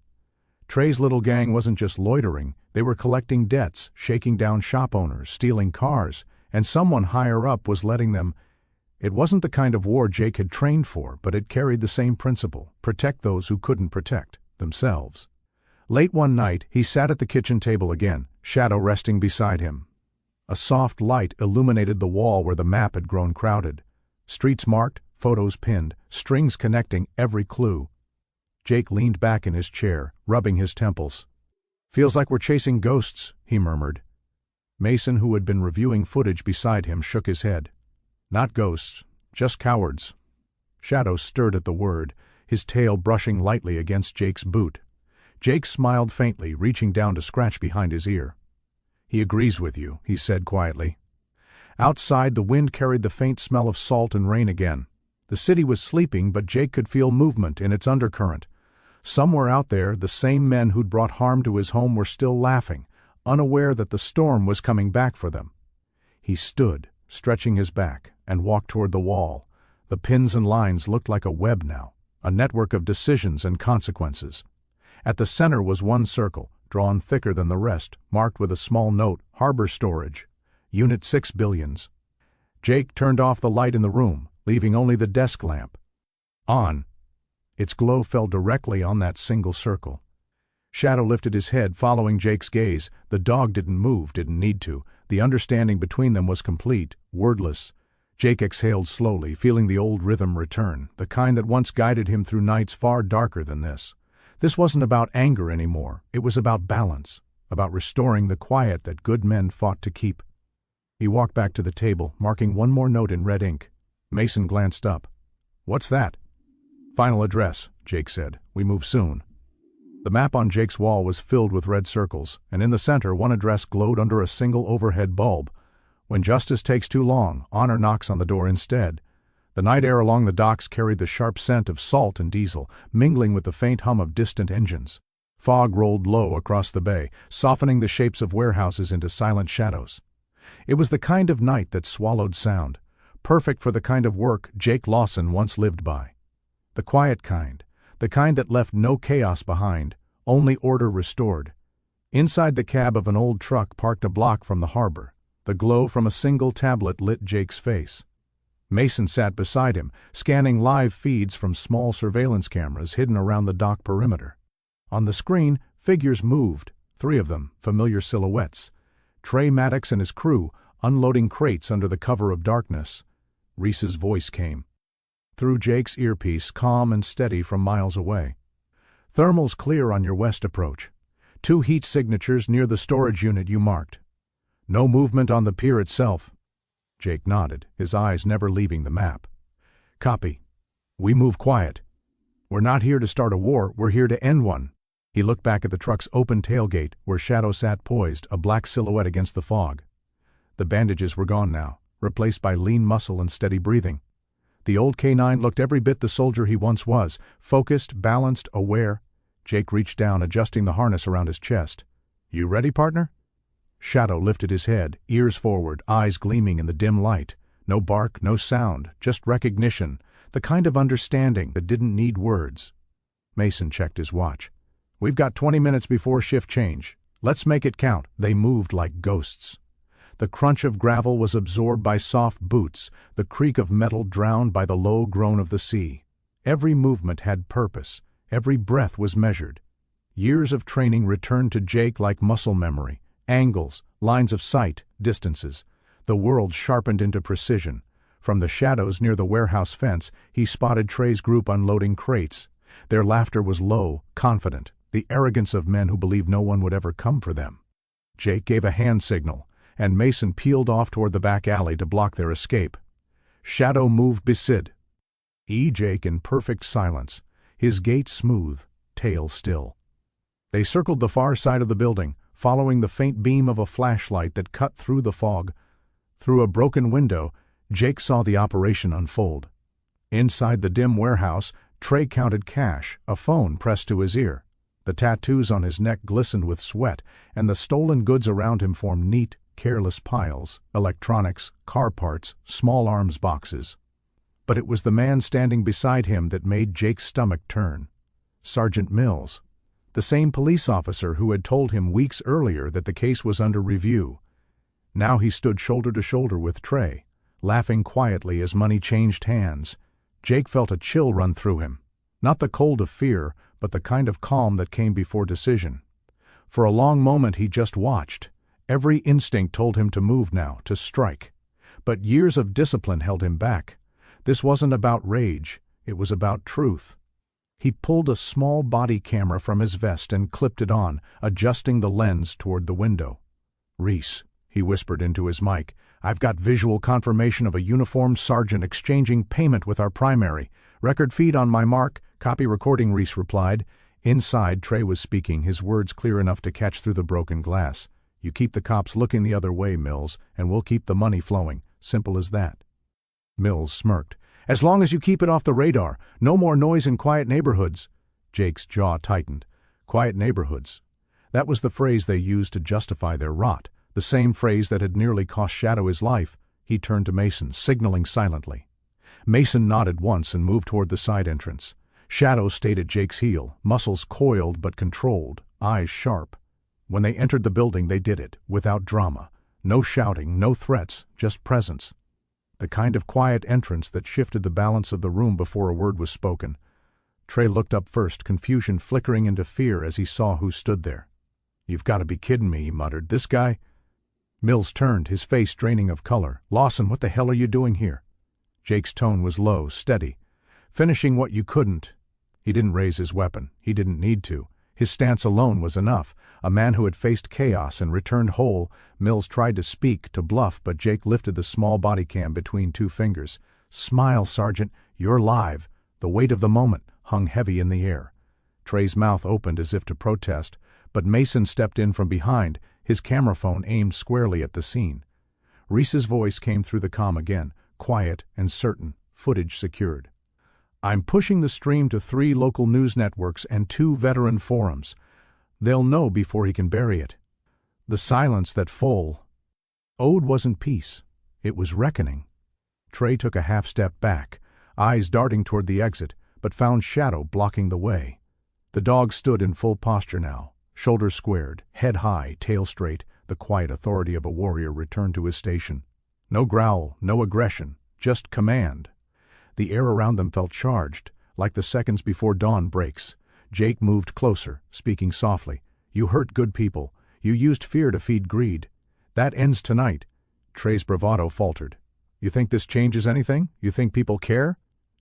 Trey's little gang wasn't just loitering, they were collecting debts, shaking down shop owners, stealing cars, and someone higher up was letting them. It wasn't the kind of war Jake had trained for, but it carried the same principle: protect those who couldn't protect themselves. Late one night, he sat at the kitchen table again, Shadow resting beside him. A soft light illuminated the wall where the map had grown crowded. Streets marked, photos pinned, strings connecting every clue. Jake leaned back in his chair, rubbing his temples. "Feels like we're chasing ghosts," he murmured. Mason, who had been reviewing footage beside him, shook his head. "Not ghosts, just cowards." Shadow stirred at the word, his tail brushing lightly against Jake's boot. Jake smiled faintly, reaching down to scratch behind his ear. "He agrees with you," he said quietly. Outside, the wind carried the faint smell of salt and rain again. The city was sleeping, but Jake could feel movement in its undercurrent. Somewhere out there, the same men who'd brought harm to his home were still laughing, unaware that the storm was coming back for them. He stood, stretching his back, and walked toward the wall. The pins and lines looked like a web now, a network of decisions and consequences. At the center was one circle, drawn thicker than the rest, marked with a small note: Harbor Storage, Unit 6 Billions. Jake turned off the light in the room, leaving only the desk lamp on. Its glow fell directly on that single circle. Shadow lifted his head, following Jake's gaze. The dog didn't move, didn't need to. The understanding between them was complete, wordless. Jake exhaled slowly, feeling the old rhythm return, the kind that once guided him through nights far darker than this. This wasn't about anger anymore. It was about balance, about restoring the quiet that good men fought to keep. He walked back to the table, marking one more note in red ink. Mason glanced up. "What's that?" "Final address," Jake said. "We move soon." The map on Jake's wall was filled with red circles, and in the center one address glowed under a single overhead bulb. When justice takes too long, honor knocks on the door instead. The night air along the docks carried the sharp scent of salt and diesel, mingling with the faint hum of distant engines. Fog rolled low across the bay, softening the shapes of warehouses into silent shadows. It was the kind of night that swallowed sound, perfect for the kind of work Jake Lawson once lived by. The quiet kind, the kind that left no chaos behind, only order restored. Inside the cab of an old truck parked a block from the harbor. The glow from a single tablet lit Jake's face. Mason sat beside him, scanning live feeds from small surveillance cameras hidden around the dock perimeter. On the screen, figures moved, 3 of them, familiar silhouettes. Trey Maddox and his crew, unloading crates under the cover of darkness. Reese's voice came through Jake's earpiece, calm and steady from miles away. "Thermal's clear on your west approach. 2 heat signatures near the storage unit you marked. No movement on the pier itself." Jake nodded, his eyes never leaving the map. "Copy. We move quiet. We're not here to start a war, we're here to end one." He looked back at the truck's open tailgate, where Shadow sat poised, a black silhouette against the fog. The bandages were gone now, replaced by lean muscle and steady breathing. The old K9 looked every bit the soldier he once was, focused, balanced, aware. Jake reached down, adjusting the harness around his chest. "You ready, partner?" Shadow lifted his head, ears forward, eyes gleaming in the dim light. No bark, no sound, just recognition, the kind of understanding that didn't need words. Mason checked his watch. "We've got 20 minutes before shift change. Let's make it count." They moved like ghosts. The crunch of gravel was absorbed by soft boots, the creak of metal drowned by the low groan of the sea. Every movement had purpose, every breath was measured. Years of training returned to Jake like muscle memory. Angles, lines of sight, distances. The world sharpened into precision. From the shadows near the warehouse fence, he spotted Trey's group unloading crates. Their laughter was low, confident, the arrogance of men who believed no one would ever come for them. Jake gave a hand signal, and Mason peeled off toward the back alley to block their escape. Shadow moved beside Jake in perfect silence, his gait smooth, tail still. They circled the far side of the building, following the faint beam of a flashlight that cut through the fog. Through a broken window, Jake saw the operation unfold. Inside the dim warehouse, Trey counted cash, a phone pressed to his ear. The tattoos on his neck glistened with sweat, and the stolen goods around him formed neat, careless piles, electronics, car parts, small arms boxes. But it was the man standing beside him that made Jake's stomach turn. Sergeant Mills. The same police officer who had told him weeks earlier that the case was under review. Now he stood shoulder to shoulder with Trey, laughing quietly as money changed hands. Jake felt a chill run through him. Not the cold of fear, but the kind of calm that came before decision. For a long moment he just watched. Every instinct told him to move now, to strike. But years of discipline held him back. This wasn't about rage, it was about truth. He pulled a small body camera from his vest and clipped it on, adjusting the lens toward the window. "Reese," he whispered into his mic, "I've got visual confirmation of a uniformed sergeant exchanging payment with our primary. Record feed on my mark, copy recording," Reese replied. Inside, Trey was speaking, his words clear enough to catch through the broken glass. "You keep the cops looking the other way, Mills, and we'll keep the money flowing. Simple as that." Mills smirked. "As long as you keep it off the radar, no more noise in quiet neighborhoods." Jake's jaw tightened. Quiet neighborhoods. That was the phrase they used to justify their rot, the same phrase that had nearly cost Shadow his life. He turned to Mason, signaling silently. Mason nodded once and moved toward the side entrance. Shadow stayed at Jake's heel, muscles coiled but controlled, eyes sharp. When they entered the building, they did it, without drama. No shouting, no threats, just presence. The kind of quiet entrance that shifted the balance of the room before a word was spoken. Trey looked up first, confusion flickering into fear as he saw who stood there. "You've got to be kidding me," he muttered. "This guy?" Mills turned, his face draining of color. "Lawson, what the hell are you doing here?" Jake's tone was low, steady. "Finishing what you couldn't." He didn't raise his weapon. He didn't need to. His stance alone was enough. A man who had faced chaos and returned whole. Mills tried to speak, to bluff, but Jake lifted the small body cam between 2 fingers. "Smile, Sergeant. You're live." The weight of the moment hung heavy in the air. Trey's mouth opened as if to protest, but Mason stepped in from behind, his camera phone aimed squarely at the scene. Reese's voice came through the comm again, quiet and certain, footage secured. "I'm pushing the stream to 3 local news networks and 2 veteran forums. They'll know before he can bury it." The silence that followed wasn't peace. It was reckoning. Trey took a half step back, eyes darting toward the exit, but found Shadow blocking the way. The dog stood in full posture now, shoulders squared, head high, tail straight, The quiet authority of a warrior returned to his station. No growl, no aggression, just command. The air around them felt charged, like the seconds before dawn breaks. Jake moved closer, speaking softly. "You hurt good people. You used fear to feed greed. That ends tonight." Trey's bravado faltered. "You think this changes anything? You think people care?"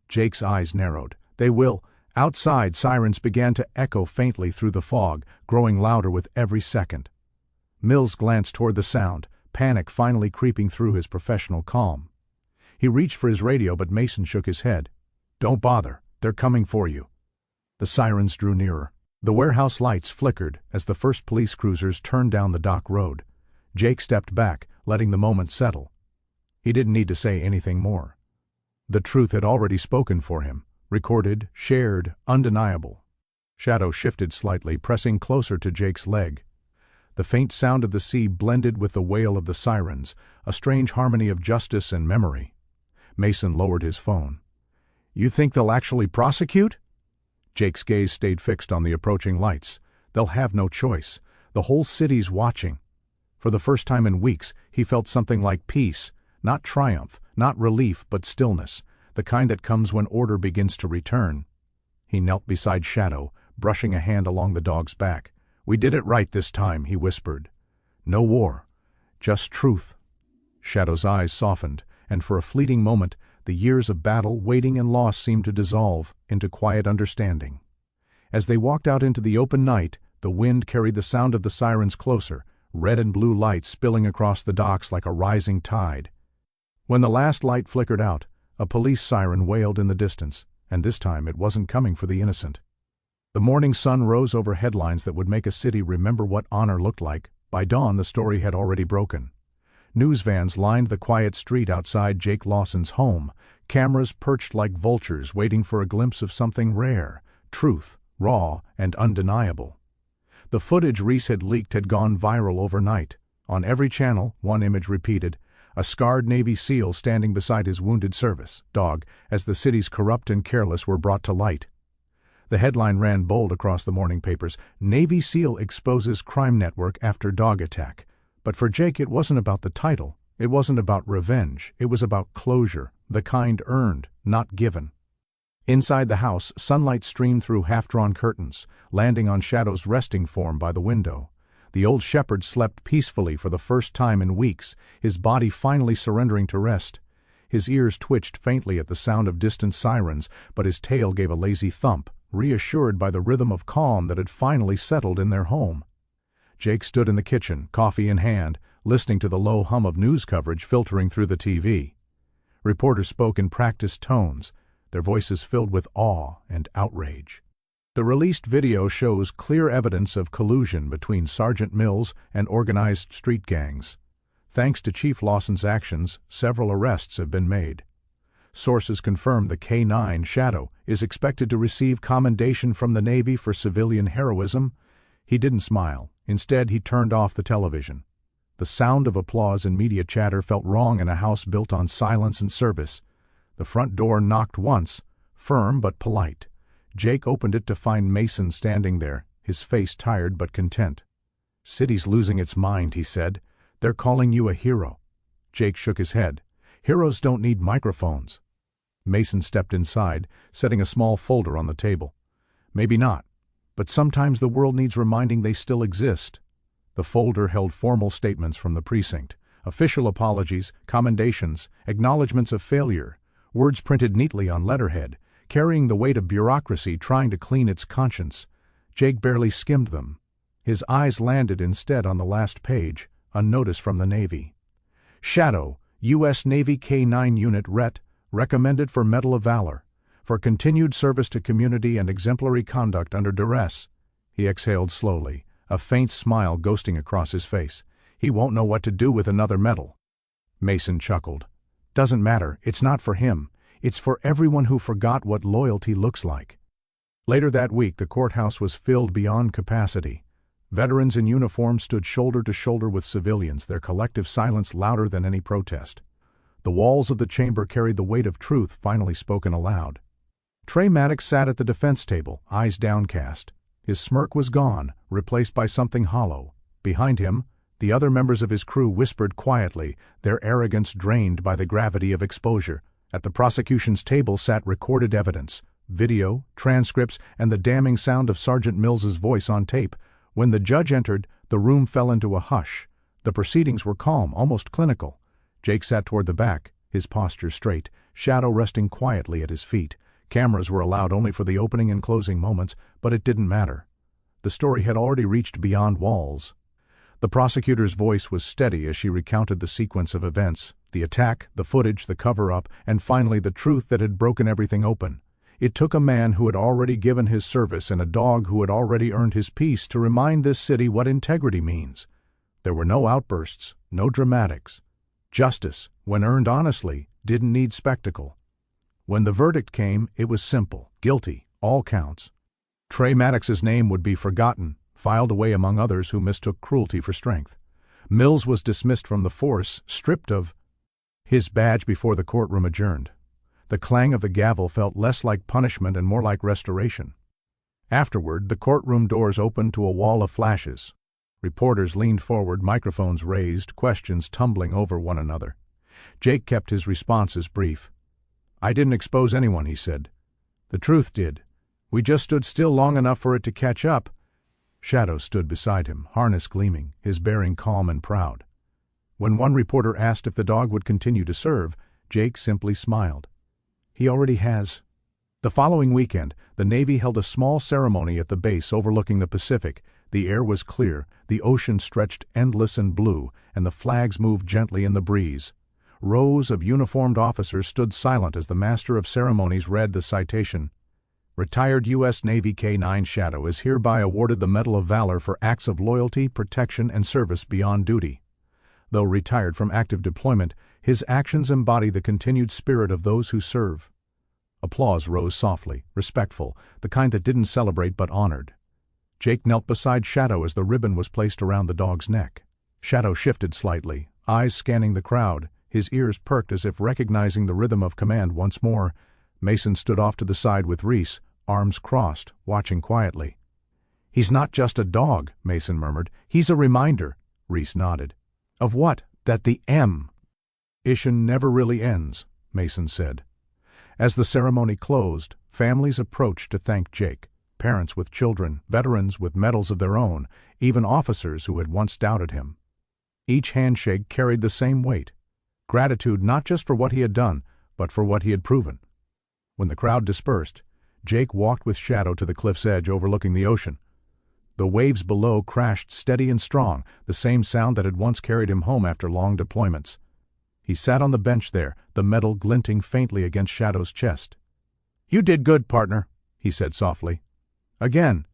Jake's eyes narrowed. "They will." Outside, sirens began to echo faintly through the fog, growing louder with every second. Mills glanced toward the sound, panic finally creeping through his professional calm. He reached for his radio, but Mason shook his head. "Don't bother. They're coming for you." The sirens drew nearer. The warehouse lights flickered as the first police cruisers turned down the dock road. Jake stepped back, letting the moment settle. He didn't need to say anything more. The truth had already spoken for him, recorded, shared, undeniable. Shadow shifted slightly, pressing closer to Jake's leg. The faint sound of the sea blended with the wail of the sirens, a strange harmony of justice and memory. Mason lowered his phone. "You think they'll actually prosecute?" Jake's gaze stayed fixed on the approaching lights. "They'll have no choice. The whole city's watching." For the first time in weeks, he felt something like peace, not triumph, not relief, but stillness, the kind that comes when order begins to return. He knelt beside Shadow, brushing a hand along the dog's back. "We did it right this time," he whispered. "No war. Just truth." Shadow's eyes softened, and for a fleeting moment, the years of battle, waiting, and loss seemed to dissolve into quiet understanding. As they walked out into the open night, the wind carried the sound of the sirens closer, red and blue lights spilling across the docks like a rising tide. When the last light flickered out, a police siren wailed in the distance, and this time it wasn't coming for the innocent. The morning sun rose over headlines that would make a city remember what honor looked like. By dawn, the story had already broken. News vans lined the quiet street outside Jake Lawson's home, cameras perched like vultures waiting for a glimpse of something rare, truth, raw and undeniable. The footage Reese had leaked had gone viral overnight. On every channel, one image repeated, a scarred Navy SEAL standing beside his wounded service dog as the city's corrupt and careless were brought to light. The headline ran bold across the morning papers, "Navy SEAL exposes crime network after dog attack." But for Jake, it wasn't about the title. It wasn't about revenge. It was about closure, the kind earned, not given. Inside the house, sunlight streamed through half-drawn curtains, landing on Shadow's resting form by the window. The old shepherd slept peacefully for the first time in weeks, his body finally surrendering to rest. His ears twitched faintly at the sound of distant sirens, but his tail gave a lazy thump, reassured by the rhythm of calm that had finally settled in their home. Jake stood in the kitchen, coffee in hand, listening to the low hum of news coverage filtering through the TV. Reporters spoke in practiced tones, their voices filled with awe and outrage. The released video shows clear evidence of collusion between Sergeant Mills and organized street gangs. Thanks to Chief Lawson's actions, several arrests have been made. Sources confirm the K-9 Shadow is expected to receive commendation from the Navy for civilian heroism. He didn't smile. Instead, he turned off the television. The sound of applause and media chatter felt wrong in a house built on silence and service. The front door knocked once, firm but polite. Jake opened it to find Mason standing there, his face tired but content. "City's losing its mind," he said. "They're calling you a hero." Jake shook his head. "Heroes don't need microphones." Mason stepped inside, setting a small folder on the table. "Maybe not. But sometimes the world needs reminding they still exist." The folder held formal statements from the precinct, official apologies, commendations, acknowledgments of failure, words printed neatly on letterhead, carrying the weight of bureaucracy trying to clean its conscience. Jake barely skimmed them. His eyes landed instead on the last page, a notice from the Navy. "Shadow, U.S. Navy K-9 Unit Ret, recommended for Medal of Valor. For continued service to community and exemplary conduct under duress." He exhaled slowly, a faint smile ghosting across his face. "He won't know what to do with another medal." Mason chuckled. "Doesn't matter, it's not for him. It's for everyone who forgot what loyalty looks like." Later that week, the courthouse was filled beyond capacity. Veterans in uniform stood shoulder to shoulder with civilians, their collective silence louder than any protest. The walls of the chamber carried the weight of truth finally spoken aloud. Trey Maddox sat at the defense table, eyes downcast. His smirk was gone, replaced by something hollow. Behind him, The other members of his crew whispered quietly, their arrogance drained by the gravity of exposure. At the prosecution's table sat recorded evidence, video, transcripts, and the damning sound of Sergeant Mills's voice on tape. When the judge entered, the room fell into a hush. The proceedings were calm, almost clinical. Jake sat toward the back, his posture straight, Shadow resting quietly at his feet. Cameras were allowed only for the opening and closing moments, but it didn't matter. The story had already reached beyond walls. The prosecutor's voice was steady as she recounted the sequence of events, the attack, the footage, the cover-up, and finally the truth that had broken everything open. It took a man who had already given his service and a dog who had already earned his peace to remind this city what integrity means. There were no outbursts, no dramatics. Justice, when earned honestly, didn't need spectacle. When the verdict came, it was simple: guilty, all counts. Trey Maddox's name would be forgotten, filed away among others who mistook cruelty for strength. Mills was dismissed from the force, stripped of his badge before the courtroom adjourned. The clang of the gavel felt less like punishment and more like restoration. Afterward, the courtroom doors opened to a wall of flashes. Reporters leaned forward, microphones raised, questions tumbling over one another. Jake kept his responses brief. "I didn't expose anyone," he said. "The truth did. We just stood still long enough for it to catch up." Shadow stood beside him, harness gleaming, his bearing calm and proud. When one reporter asked if the dog would continue to serve, Jake simply smiled. "He already has." The following weekend, the Navy held a small ceremony at the base overlooking the Pacific. The air was clear, the ocean stretched endless and blue, and the flags moved gently in the breeze. Rows of uniformed officers stood silent as the master of ceremonies read the citation. "Retired U.S. Navy K-9 Shadow is hereby awarded the Medal of Valor for acts of loyalty, protection, and service beyond duty. Though retired from active deployment, his actions embody the continued spirit of those who serve." Applause rose softly, respectful, the kind that didn't celebrate but honored. Jake knelt beside Shadow as the ribbon was placed around the dog's neck. Shadow shifted slightly, eyes scanning the crowd, his ears perked as if recognizing the rhythm of command once more. Mason stood off to the side with Reese, arms crossed, watching quietly. "He's not just a dog," Mason murmured. "He's a reminder." Reese nodded. "Of what?" "That the mission never really ends," Mason said. As the ceremony closed, families approached to thank Jake. Parents with children, veterans with medals of their own, even officers who had once doubted him. Each handshake carried the same weight. Gratitude not just for what he had done, but for what he had proven. When the crowd dispersed, Jake walked with Shadow to the cliff's edge overlooking the ocean. The waves below crashed steady and strong, the same sound that had once carried him home after long deployments. He sat on the bench there, the metal glinting faintly against Shadow's chest. "You did good, partner," he said softly. "Again."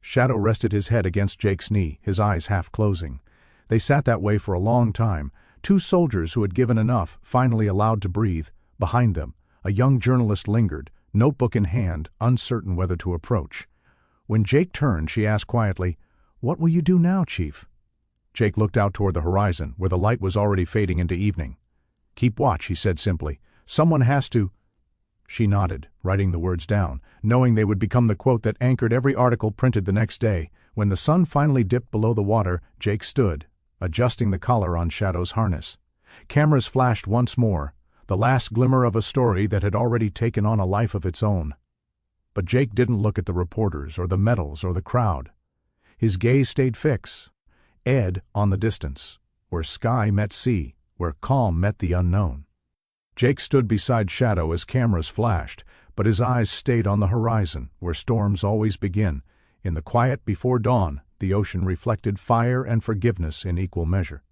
Shadow rested his head against Jake's knee, his eyes half closing. They sat that way for a long time, two soldiers who had given enough, finally allowed to breathe. Behind them, a young journalist lingered, notebook in hand, uncertain whether to approach. When Jake turned, she asked quietly, "What will you do now, Chief?" Jake looked out toward the horizon, where the light was already fading into evening. "Keep watch," he said simply. "Someone has to—" She nodded, writing the words down, knowing they would become the quote that anchored every article printed the next day. When the sun finally dipped below the water, Jake stood, adjusting the collar on Shadow's harness. Cameras flashed once more, the last glimmer of a story that had already taken on a life of its own. But Jake didn't look at the reporters or the medals or the crowd. His gaze stayed fixed, on the distance, where sky met sea, where calm met the unknown. Jake stood beside Shadow as cameras flashed, but his eyes stayed on the horizon, where storms always begin. In the quiet before dawn, the ocean reflected fire and forgiveness in equal measure.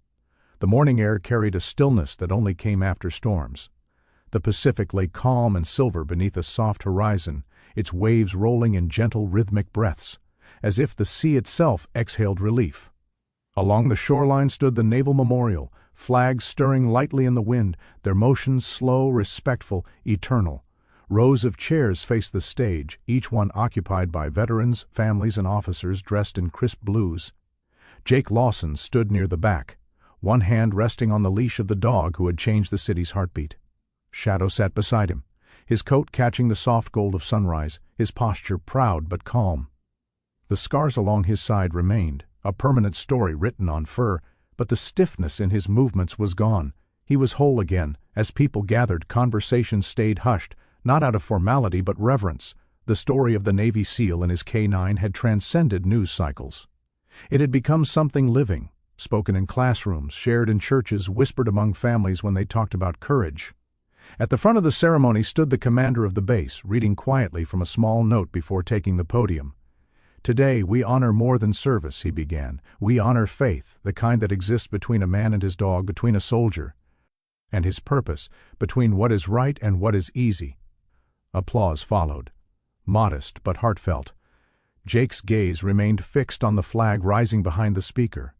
The morning air carried a stillness that only came after storms. The Pacific lay calm and silver beneath a soft horizon, its waves rolling in gentle rhythmic breaths, as if the sea itself exhaled relief. Along the shoreline stood the Naval Memorial, flags stirring lightly in the wind, their motions slow, respectful, eternal. Rows of chairs faced the stage, each one occupied by veterans, families, and officers dressed in crisp blues. Jake Lawson stood near the back, one hand resting on the leash of the dog who had changed the city's heartbeat. Shadow sat beside him, his coat catching the soft gold of sunrise, his posture proud but calm. The scars along his side remained, a permanent story written on fur, but the stiffness in his movements was gone. He was whole again. As people gathered, conversation stayed hushed, not out of formality but reverence. The story of the Navy SEAL and his K-9 had transcended news cycles. It had become something living, spoken in classrooms, shared in churches, whispered among families when they talked about courage. At the front of the ceremony stood the commander of the base, reading quietly from a small note before taking the podium. "Today we honor more than service," he began. "We honor faith, the kind that exists between a man and his dog, between a soldier and his purpose, between what is right and what is easy." Applause followed, modest but heartfelt. Jake's gaze remained fixed on the flag rising behind the speaker.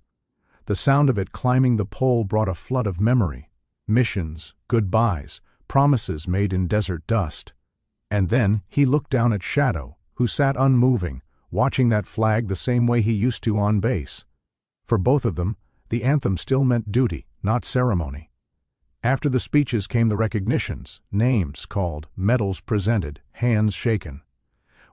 The sound of it climbing the pole brought a flood of memory. Missions, goodbyes, promises made in desert dust. And then he looked down at Shadow, who sat unmoving, watching that flag the same way he used to on base. For both of them, the anthem still meant duty, not ceremony. After the speeches came the recognitions, names called, medals presented, hands shaken.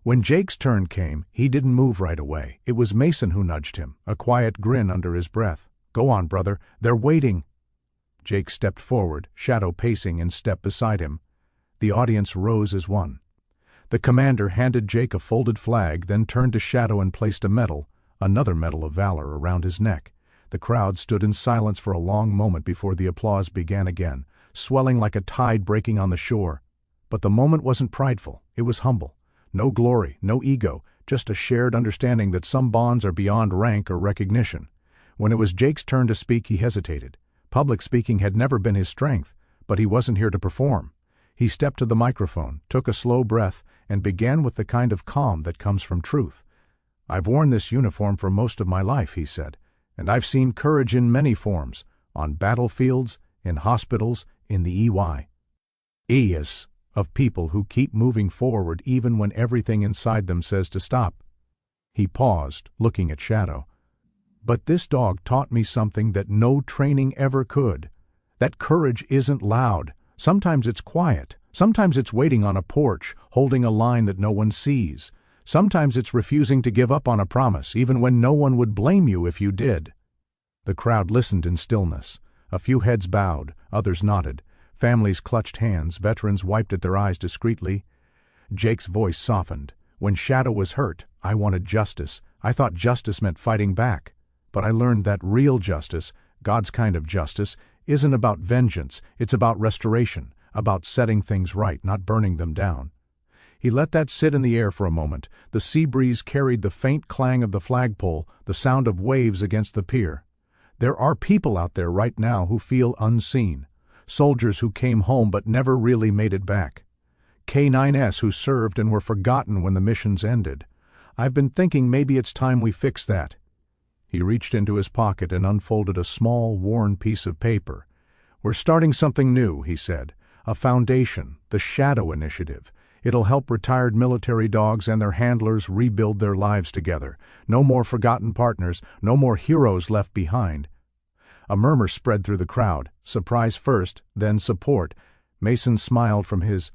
When Jake's turn came, he didn't move right away. It was Mason who nudged him, a quiet grin under his breath. "Go on, brother, they're waiting." Jake stepped forward, Shadow pacing in step beside him. The audience rose as one. The commander handed Jake a folded flag, then turned to Shadow and placed a medal, another medal of valor, around his neck. The crowd stood in silence for a long moment before the applause began again, swelling like a tide breaking on the shore. But the moment wasn't prideful, it was humble. No glory, no ego, just a shared understanding that some bonds are beyond rank or recognition. When it was Jake's turn to speak, he hesitated. Public speaking had never been his strength, but he wasn't here to perform. He stepped to the microphone, took a slow breath, and began with the kind of calm that comes from truth. "I've worn this uniform for most of my life," he said, "and I've seen courage in many forms, on battlefields, in hospitals, in the EYs of people who keep moving forward even when everything inside them says to stop." He paused, looking at Shadow. "But this dog taught me something that no training ever could. That courage isn't loud. Sometimes it's quiet. Sometimes it's waiting on a porch, holding a line that no one sees. Sometimes it's refusing to give up on a promise, even when no one would blame you if you did." The crowd listened in stillness. A few heads bowed, others nodded. Families clutched hands, veterans wiped at their eyes discreetly. Jake's voice softened. "When Shadow was hurt, I wanted justice. I thought justice meant fighting back. But I learned that real justice, God's kind of justice, isn't about vengeance, it's about restoration, about setting things right, not burning them down." He let that sit in the air for a moment. The sea breeze carried the faint clang of the flagpole, the sound of waves against the pier. There are people out there right now who feel unseen. Soldiers who came home but never really made it back. K-9s who served and were forgotten when the missions ended. I've been thinking maybe it's time we fix that. He reached into his pocket and unfolded a small, worn piece of paper. "We're starting something new," he said. "A foundation, the Shadow Initiative. It'll help retired military dogs and their handlers rebuild their lives together. No more forgotten partners, no more heroes left behind." A murmur spread through the crowd, surprise first, then support. Mason smiled from his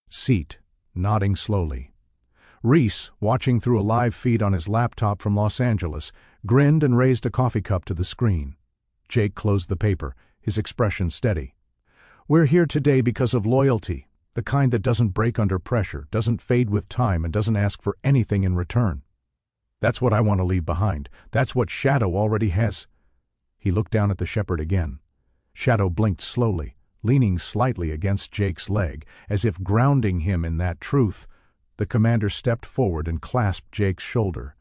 seat, nodding slowly. Reese, watching through a live feed on his laptop from Los Angeles, grinned and raised a coffee cup to the screen. Jake closed the paper, his expression steady. "We're here today because of loyalty, the kind that doesn't break under pressure, doesn't fade with time, and doesn't ask for anything in return. That's what I want to leave behind. That's what Shadow already has." He looked down at the shepherd again. Shadow blinked slowly, leaning slightly against Jake's leg, as if grounding him in that truth. The commander stepped forward and clasped Jake's shoulder.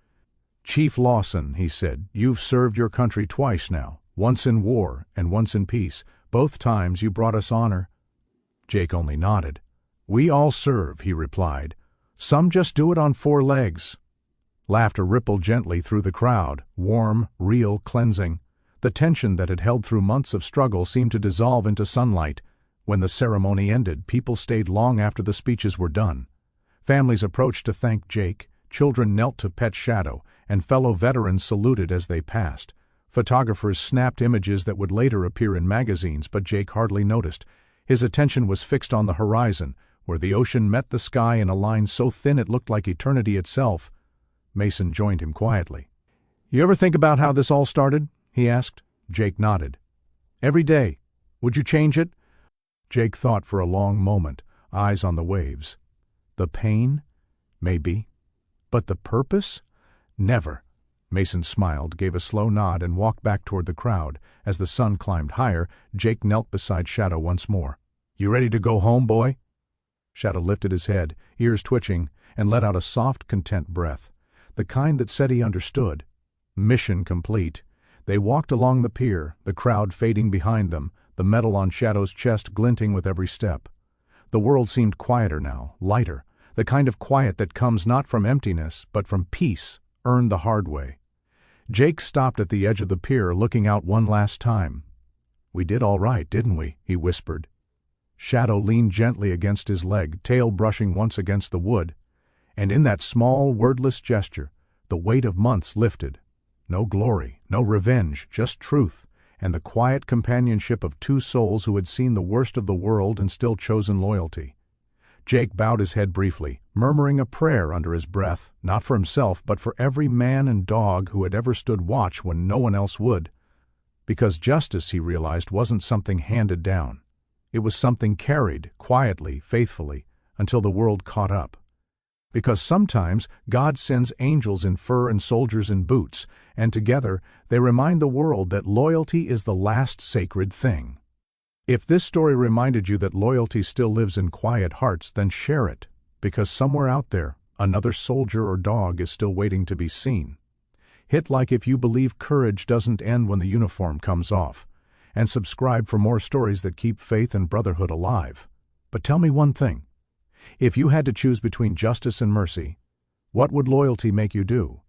"Chief Lawson," he said, "you've served your country twice now, once in war and once in peace. Both times you brought us honor." Jake only nodded. "We all serve," he replied. "Some just do it on 4 legs." Laughter rippled gently through the crowd, warm, real, cleansing. The tension that had held through months of struggle seemed to dissolve into sunlight. When the ceremony ended, people stayed long after the speeches were done. Families approached to thank Jake, children knelt to pet Shadow, and fellow veterans saluted as they passed. Photographers snapped images that would later appear in magazines, but Jake hardly noticed. His attention was fixed on the horizon, where the ocean met the sky in a line so thin it looked like eternity itself. Mason joined him quietly. "You ever think about how this all started?" he asked. Jake nodded. Every day. Would you change it? Jake thought for a long moment, eyes on the waves. The pain? Maybe. But the purpose? Never. Mason smiled, gave a slow nod, and walked back toward the crowd. As the sun climbed higher, Jake knelt beside Shadow once more. You ready to go home, boy? Shadow lifted his head, ears twitching, and let out a soft, content breath, the kind that said he understood. Mission complete. They walked along the pier, the crowd fading behind them, the metal on Shadow's chest glinting with every step. The world seemed quieter now, lighter, the kind of quiet that comes not from emptiness, but from peace, earned the hard way. Jake stopped at the edge of the pier, looking out one last time. We did all right, didn't we? He whispered. Shadow leaned gently against his leg, tail brushing once against the wood, and in that small, wordless gesture, the weight of months lifted. No glory, no revenge, just truth, and the quiet companionship of two souls who had seen the worst of the world and still chosen loyalty. Jake bowed his head briefly, murmuring a prayer under his breath, not for himself but for every man and dog who had ever stood watch when no one else would. Because justice, he realized, wasn't something handed down. It was something carried, quietly, faithfully, until the world caught up. Because sometimes God sends angels in fur and soldiers in boots, and together they remind the world that loyalty is the last sacred thing. If this story reminded you that loyalty still lives in quiet hearts, then share it, because somewhere out there, another soldier or dog is still waiting to be seen. Hit like if you believe courage doesn't end when the uniform comes off, and subscribe for more stories that keep faith and brotherhood alive. But tell me one thing. If you had to choose between justice and mercy, what would loyalty make you do?